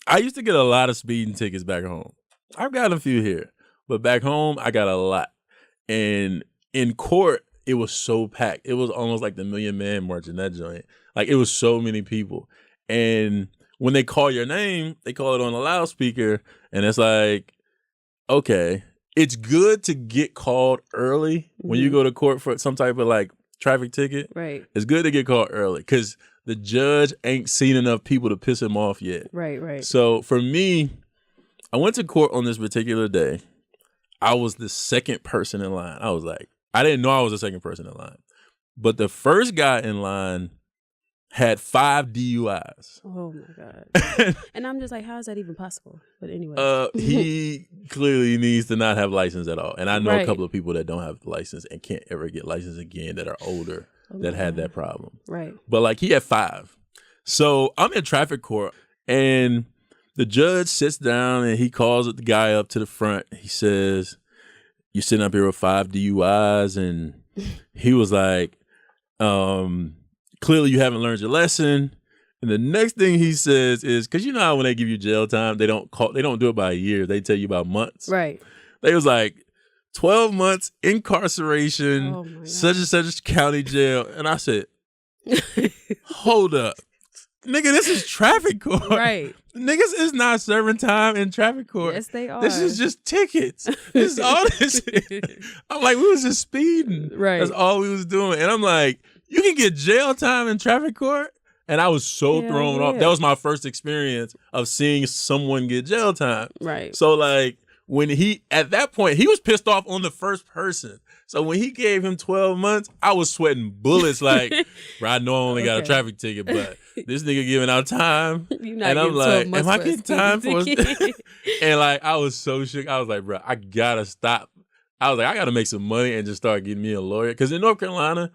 I used to get a lot of speeding tickets back home. I've got a few here, but back home I got a lot. And in court, it was so packed. It was almost like the Million Man March in that joint. Like it was so many people. And when they call your name, they call it on a loudspeaker, and it's like, okay, it's good to get called early when you go to court for some type of like traffic ticket. Right. It's good to get caught early because the judge ain't seen enough people to piss him off yet. Right. So for me, I went to court on this particular day. I was the second person in line. I was like, I didn't know I was the second person in line. But the first guy in line had 5 DUIs. Oh my God. And I'm just like, how is that even possible? But anyway. He clearly needs to not have license at all. And I know a couple of people that don't have the license and can't ever get license again that are older that had that problem. Right. But like he had 5. So I'm in traffic court and the judge sits down and he calls the guy up to the front. He says, "You're sitting up here with 5 DUIs." And he was like, clearly you haven't learned your lesson. And the next thing he says is, because you know how when they give you jail time, they don't do it by a year. They tell you about months. Right. They was like 12 months incarceration, such and such county jail. And I said, hold up. Nigga, this is traffic court. Right. Niggas is not serving time in traffic court. Yes, they are. This is just tickets. This is all this is. I'm like, we was just speeding. Right. That's all we was doing. And I'm like, you can get jail time in traffic court? And I was so thrown off. That was my first experience of seeing someone get jail time. Right. So like, when at that point, he was pissed off on the first person. So when he gave him 12 months, I was sweating bullets like, bro, I know I only got a traffic ticket, but this nigga giving out time. And I'm like, am I getting time for it? And like, I was so shook. I was like, bro, I gotta stop. I was like, I gotta make some money and just start getting me a lawyer. Because in North Carolina,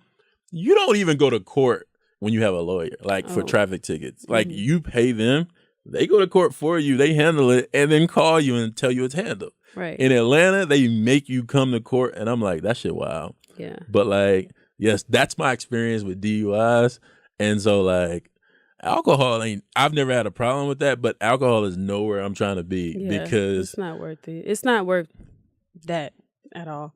you don't even go to court when you have a lawyer, like for traffic tickets. Like you pay them, they go to court for you, they handle it, and then call you and tell you it's handled. Right. In Atlanta, they make you come to court, and I'm like, that shit wild. Yeah. But like, yes, that's my experience with DUIs. And so like, alcohol I've never had a problem with that, but alcohol is nowhere I'm trying to be because it's not worth it. It's not worth that at all.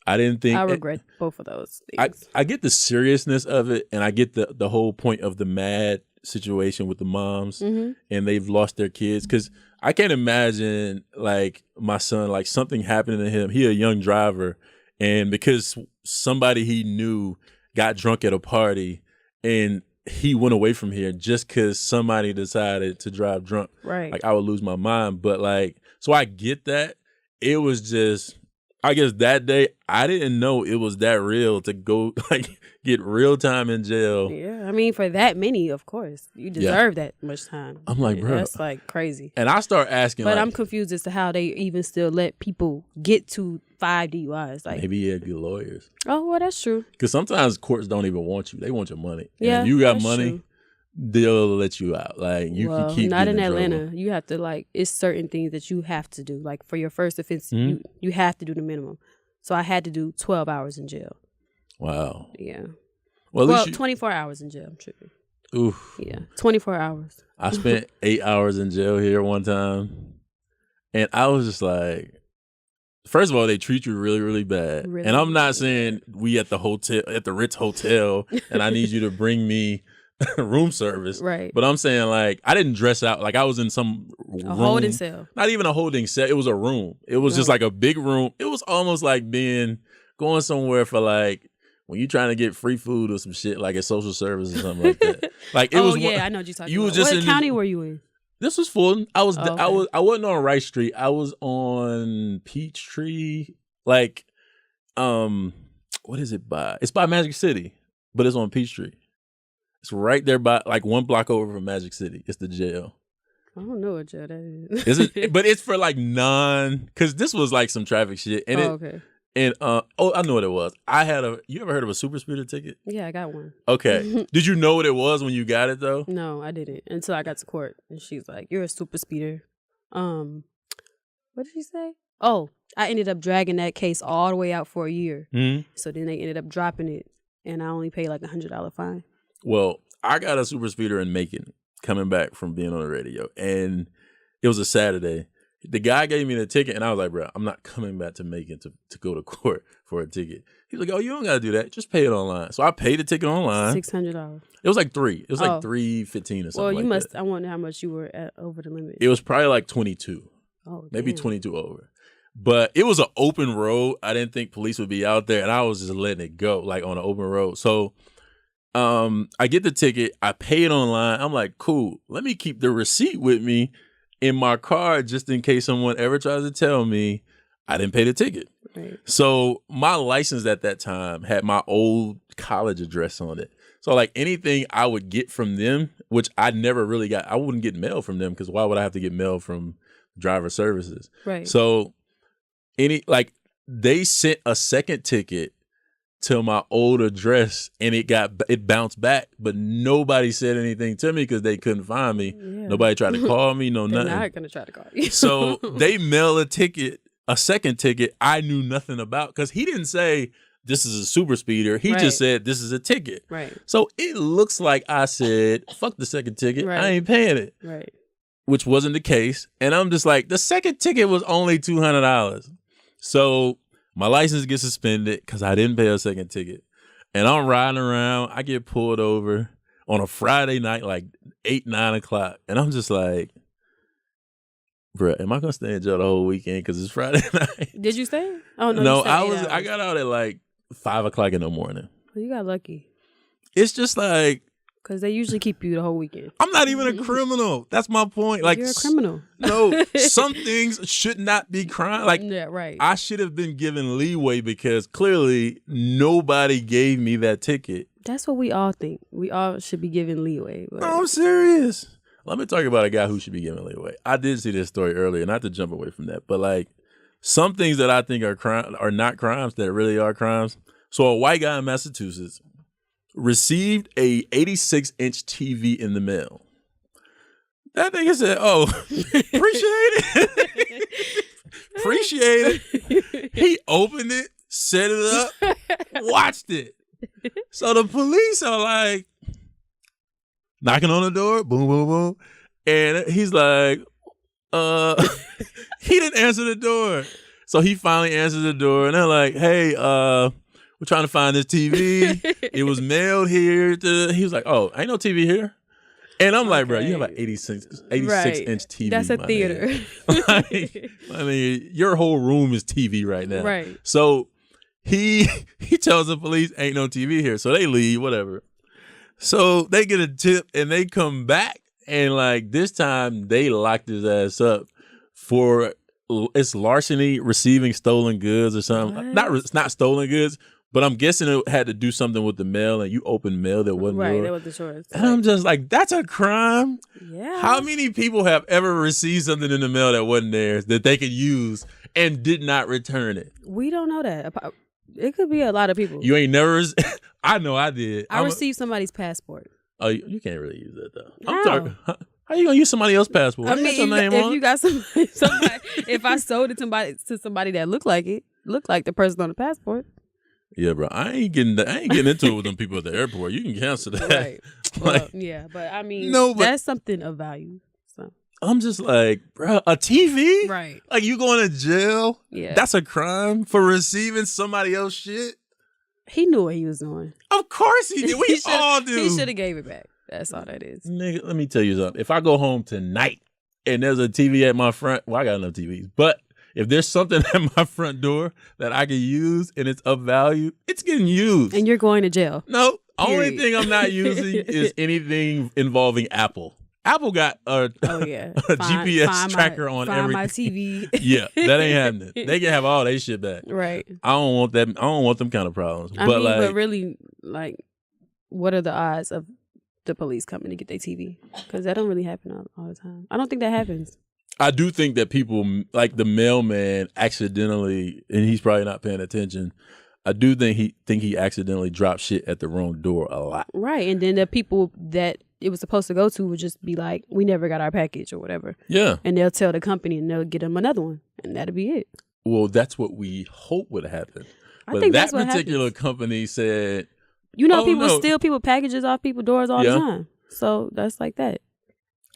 I didn't think I regret both of those things. I get the seriousness of it, and I get the whole point of the mad situation with the moms and they've lost their kids, because I can't imagine like my son, like something happening to him. He a young driver, and because somebody he knew got drunk at a party and he went away from here just because somebody decided to drive drunk. Right. Like I would lose my mind. But like, so I get that. It was just, I guess that day, I didn't know it was that real to go like get real time in jail. Yeah, I mean, for that many, of course, you deserve that much time. I'm like, bro, that's like crazy. And I start asking, but like, I'm confused as to how they even still let people get to 5 DUIs. Like, maybe he had good lawyers. Oh, well, that's true. Because sometimes courts don't even want you; they want your money. Yeah, and if you got that's money. True. They'll let you out. Like you can keep. Not in Atlanta. Trouble. You have to like. It's certain things that you have to do. Like for your first offense, you have to do the minimum. So I had to do 12 hours in jail. Wow. Yeah. Well, 24 hours in jail. I'm tripping. Oof. Yeah, 24 hours. I spent 8 hours in jail here one time, and I was just like, first of all, they treat you really, really bad. Really, and I'm not saying we at the hotel, at the Ritz Hotel, and I need you to bring me room service. Right. But I'm saying, like, I didn't dress out. Like, I was in some room. Holding cell. Not even a holding cell. It was a room. It was just like a big room. It was almost like going somewhere for like, when you trying to get free food or some shit, like a social service or something like that. Like, it was. I know what you're talking about. Was just what county were you in? This was Fulton. I wasn't on Rice Street. I was on Peachtree. Like, what is it by? It's by Magic City, but it's on Peachtree. It's right there by, like, 1 block over from Magic City. It's the jail. I don't know what jail that is. Is it? But it's for like because this was like some traffic shit. And okay. And I know what it was. You ever heard of a super speeder ticket? Yeah, I got one. Okay. Did you know what it was when you got it though? No, I didn't until I got to court, and she's like, "You're a super speeder." What did she say? Oh, I ended up dragging that case all the way out for a year. Mm-hmm. So then they ended up dropping it, and I only paid like $100 fine. Well, I got a super speeder in Macon coming back from being on the radio, and it was a Saturday. The guy gave me the ticket, and I was like, bro, I'm not coming back to Macon to go to court for a ticket. He's like, oh, you don't got to do that. Just pay it online. So I paid the ticket online. $600. It was like $3. It was like $3.15 or something. Well, you must. That. I wonder how much you were over the limit. It was probably like 22. Oh, maybe damn. 22 over. But it was an open road. I didn't think police would be out there, and I was just letting it go, like on an open road. So I get the ticket. I pay it online. I'm like, cool. Let me keep the receipt with me in my car just in case someone ever tries to tell me I didn't pay the ticket. Right. So my license at that time had my old college address on it. So like anything I would get from them, which I never really got, I wouldn't get mail from them because why would I have to get mail from driver services? Right. So they sent a second ticket to my old address and it bounced back, but nobody said anything to me because they couldn't find me. Yeah. Nobody tried to call me, They're nothing. They're not gonna try to call you. So they mail a second ticket I knew nothing about because he didn't say this is a super speeder. He just said this is a ticket. Right. So it looks like I said, fuck the second ticket. Right. I ain't paying it. Right. Which wasn't the case. And I'm just like, the second ticket was only $200. So my license gets suspended because I didn't pay a second ticket. And I'm riding around. I get pulled over on a Friday night, like 8, 9 o'clock. And I'm just like, bruh, am I going to stay in jail the whole weekend because it's Friday night? Did you stay? Oh, no. No, I got out at like 5 o'clock in the morning. Well, you got lucky. It's just like, Because they usually keep you the whole weekend. I'm not even a criminal. That's my point. Like, you're a criminal. No, some things should not be crime. Like, yeah, right. I should have been given leeway because clearly nobody gave me that ticket. That's what we all think. We all should be given leeway. But... No, I'm serious. Let me talk about a guy who should be given leeway. I did see this story earlier, not to jump away from that, but like some things that I think are not crimes that really are crimes. So a white guy in Massachusetts received a 86-inch TV in the mail. That nigga said, "Oh, appreciate it, appreciate it." He opened it, set it up, watched it. So the police are like knocking on the door, boom, boom, boom, and he's like, he didn't answer the door. So he finally answers the door, and they're like, "Hey, we're trying to find this TV. It was mailed here." He was like, "Oh, ain't no TV here." And I'm like, bro, you have an 86-inch TV. That's a theater. Like, I mean, your whole room is TV right now. Right. So he tells the police, ain't no TV here. So they leave, whatever. So they get a tip and they come back. And like this time they locked his ass up for it's larceny, receiving stolen goods or something. It's not stolen goods. But I'm guessing it had to do something with the mail, and you opened mail that wasn't yours. Right, that wasn't yours. And I'm just like, that's a crime. Yeah. How many people have ever received something in the mail that wasn't theirs that they could use and did not return it? We don't know that. It could be a lot of people. You ain't never. I know I did. I received somebody's passport. Oh, you can't really use that though. How? I'm talking. How you gonna use somebody else's passport? I mean, if you got somebody, if I sold it to somebody that looked like the person on the passport. Yeah, bro. I ain't getting into it with them people at the airport. You can cancel that. Right. Well, yeah, but I mean, that's something of value. So I'm just like, bro, a TV? Right. Like you going to jail? Yeah. That's a crime for receiving somebody else's shit? He knew what he was doing. Of course he did. We all do. He should have gave it back. That's all that is. Nigga, let me tell you something. If I go home tonight and there's a TV at my front, well, I got enough TVs, but if there's something at my front door that I can use and it's of value, it's getting used. And you're going to jail. No, only thing I'm not using is anything involving Apple. Apple got a GPS tracker on everything. My TV. Yeah, that ain't happening. They can have all their shit back. Right. I don't want that. I don't want them kind of problems. But really, like, what are the odds of the police coming to get their TV? Because that don't really happen all the time. I don't think that happens. I do think that people, like the mailman, accidentally, and he's probably not paying attention. I do think he accidentally dropped shit at the wrong door a lot. Right, and then the people that it was supposed to go to would just be like, "We never got our package" or whatever. Yeah, and they'll tell the company and they'll get them another one, and that'll be it. Well, that's what we hope would happen. I think that particular company said, people steal people packages off people's doors all the time. So that's like that.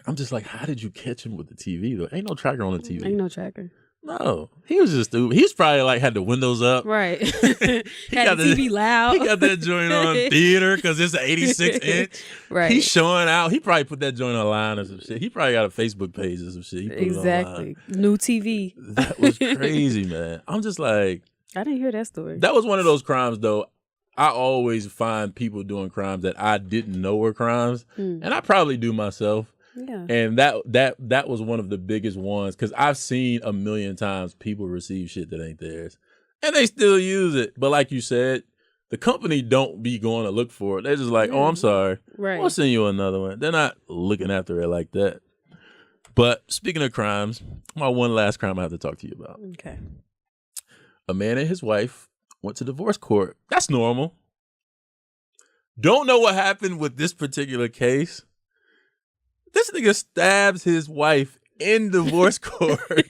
I'm just like, how did you catch him with the TV though? Ain't no tracker on the TV. Ain't no tracker. No, he was just stupid. He's probably like had the windows up. Right. Had the TV loud. He got that joint on theater because it's an 86-inch. Right. He's showing out. He probably put that joint online or some shit. He probably got a Facebook page or some shit. He put exactly. It New TV. That was crazy, man. I'm just like, I didn't hear that story. That was one of those crimes though. I always find people doing crimes that I didn't know were crimes, and I probably do myself. Yeah. And that was one of the biggest ones because I've seen a million times people receive shit that ain't theirs and they still use it. But like you said, the company don't be going to look for it. They're just like, "Oh, I'm sorry. Right. We'll send you another one." They're not looking after it like that. But speaking of crimes, my one last crime I have to talk to you about. Okay. A man and his wife went to divorce court. That's normal. Don't know what happened with this particular case. This nigga stabs his wife in divorce court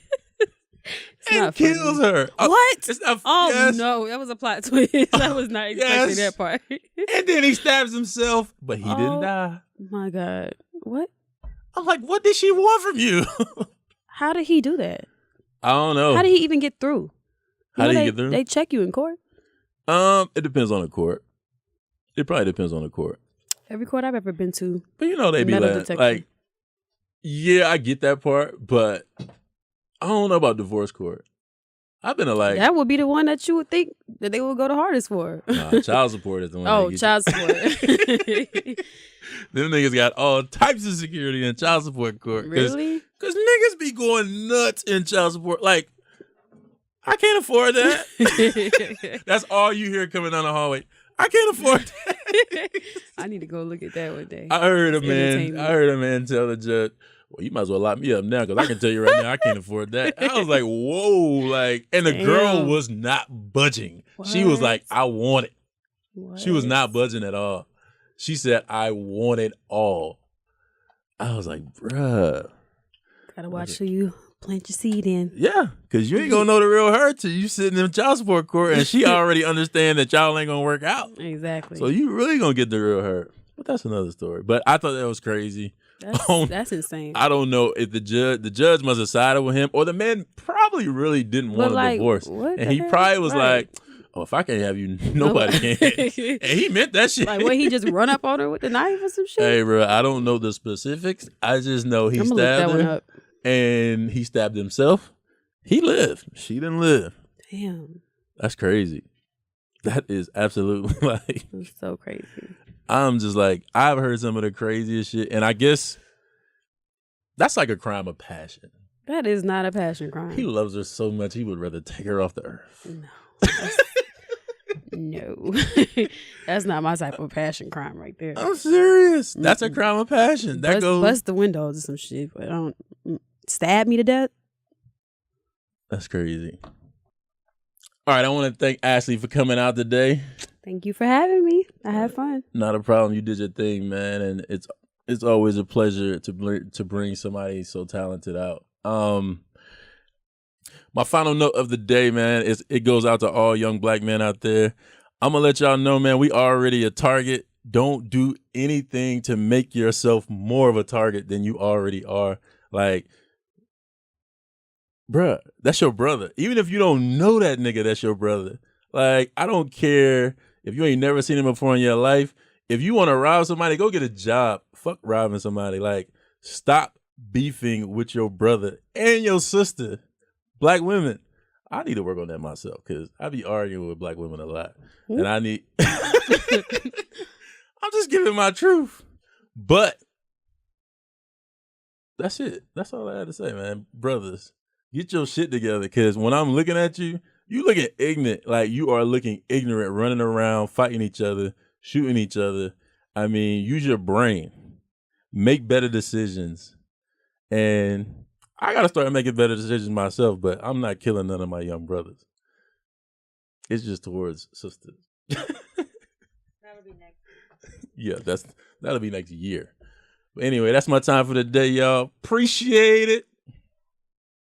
and kills her. What? It's not, no, that was a plot twist. I was not expecting that part. And then he stabs himself, but he didn't die. My God. What? I'm like, what did she want from you? How did he do that? I don't know. How did he even get through? How did he get through? They check you in court? It depends on the court. It probably depends on the court. Every court I've ever been to. But they be like, yeah, I get that part, but I don't know about divorce court. I've been like that would be the one that you would think that they would go the hardest for. Nah, child support is the one. Oh, child support. Them niggas got all types of security in child support court. Really? Because niggas be going nuts in child support. Like, I can't afford that. That's all you hear coming down the hallway. I can't afford that. I need to go look at that one day. I heard a man tell the judge, well, you might as well lock me up now because I can tell you right now I can't afford that. I was like, whoa, like, and the girl was not budging. What? She was like, I want it. What? She was not budging at all. She said, I want it all. I was like, bruh. Gotta watch who you plant your seed in. Yeah, because you ain't gonna know the real her till you sitting in child support court and she already understand that y'all ain't gonna work out. Exactly. So you really gonna get the real her. But that's another story. But I thought that was crazy. That's insane. I don't know if the judge must have sided with him, or the man probably really didn't want a divorce, and he probably was like, "Oh, if I can't have you, nobody can." And he meant that shit. Like, what? He just run up on her with the knife or some shit? Hey, bro, I don't know the specifics. I just know he stabbed her, and he stabbed himself. He lived. She didn't live. Damn, that's crazy. That is absolutely like that's so crazy. I'm just like, I've heard some of the craziest shit, and I guess that's like a crime of passion. That is not a passion crime. He loves her so much, he would rather take her off the earth. No. That's not my type of passion crime right there. I'm serious. That's a crime of passion. That goes bust the windows or some shit, but don't stab me to death. That's crazy. All right, I want to thank Ashley for coming out today. Thank you for having me. I had fun. Not a problem. You did your thing, man, and it's always a pleasure to bring somebody so talented out. My final note of the day, man, is it goes out to all young black men out there. I'm gonna let y'all know, man, we already a target. Don't do anything to make yourself more of a target than you already are. Like, bruh, that's your brother. Even if you don't know that nigga, that's your brother. Like, I don't care if you ain't never seen him before in your life. If you want to rob somebody, go get a job. Fuck robbing somebody. Like, stop beefing with your brother and your sister. Black women, I need to work on that myself because I be arguing with black women a lot. Ooh. And I need... I'm just giving my truth. But that's it. That's all I had to say, man. Brothers, get your shit together because when I'm looking at you, you looking ignorant. Like, you are looking ignorant, running around, fighting each other, shooting each other. I mean, use your brain. Make better decisions. And I got to start making better decisions myself, but I'm not killing none of my young brothers. It's just towards sisters. That'll be next. Yeah, that'll be next year. But anyway, that's my time for the day, y'all. Appreciate it.